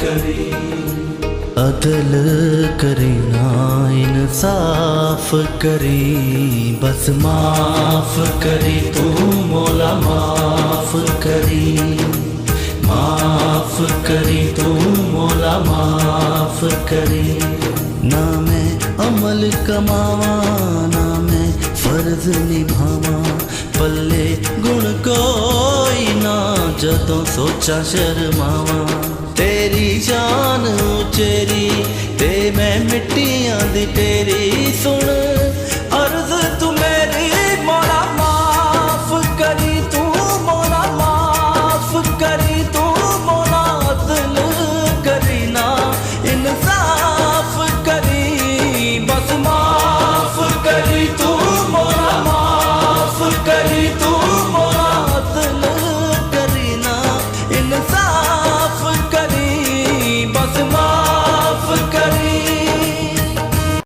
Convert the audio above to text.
करी। अदल करे ना इंसाफ करी, बस माफ करी तू मौला माफ करी, माफ करी तू मौला माफ करी। ना मैं अमल कमावा ना मैं फर्ज निभावा, पल्ले गुण कोई ना जदों सोचा शर्मावा। तेरी शान उचेरी ते मैं मिट्टियां दी तेरी सुन